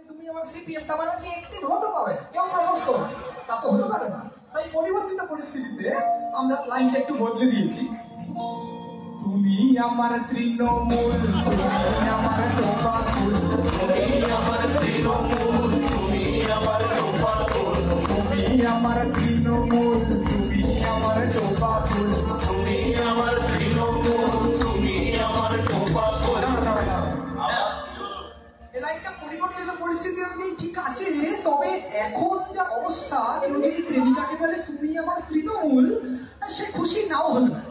তুমি আমার সিপিএম, তার মানে হচ্ছে একটি ভোটও পাবে, কেউ প্রপোজ করবে, তা তো হতে পারে না। তাই পরিবর্তিত পরিস্থিতিতে আমরা লাইনটা একটু বদলে দিয়েছি। তুমি আমার তৃণমূল, তুমি আমার টোপা ফুল, তুমি আমার তৃণমূল, তুমি আমার টোপা ফুল, তুমি আমার তৃণমূল, তুমি আমার টোপা ফুল, তুমি আমার তৃণমূল, তুমি আমার টোপা ফুল। এই লাইনটা পরিবর্তিত পরিস্থিতি অনুযায়ী ঠিক আছে, তবে এখন যা অবস্থা, কেউ যদি প্রেমিকাকে বলে তুমি আমার তৃণমূল, সে খুশি নাও হলো না,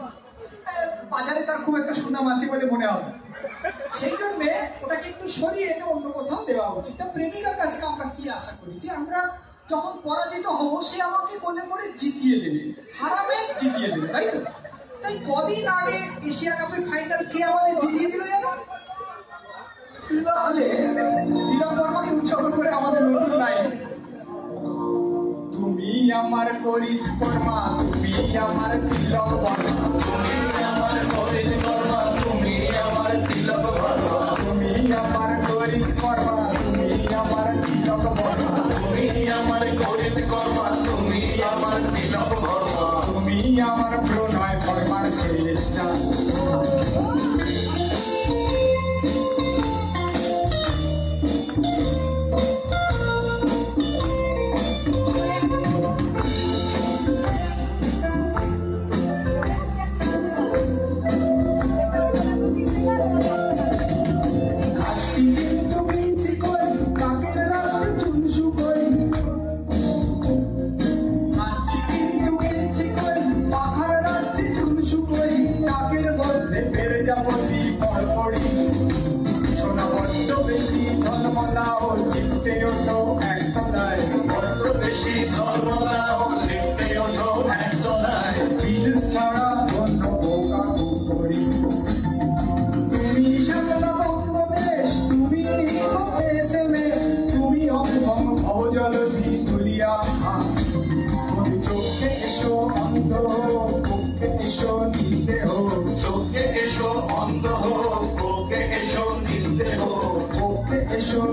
বাজারে তার খুব একটা সুনাম আছে বলে মনে হবে, সেই জন্য ওটাকে একটু সরিয়ে এনে অন্য কোথাও দেওয়া উচিত। তা প্রেমিকার কাছে আমরা কি আশা করি যে আমরা যখন পরাজিত হব সে আমাকে কোলে করে জিতিয়ে দেবে, হারাবে জিতিয়ে দেবে, তাই তো? তাই কদিন আগে এশিয়া কাপের ফাইনাল কে আমাদের জিতিয়ে দিল জানো? তাহলে তিলক বর্মাকে উৎসর্গ করে আমাদের নতুন লাইন, তুমি আমার করিত কর্মা, তুমি আমার তিলক বর্মা, তুমি আমার করিত কর্মা, তুমি আমার তিলক বর্মা, তুমি আমার করিত কর্মা, তুমি আমার তিলক বর্মা, তুমি আমার করিত কর্মা, তুমি আমার তিলক বর্মা, তুমি আমার প্রণয় বর্মার শেষ চাঁদ। Show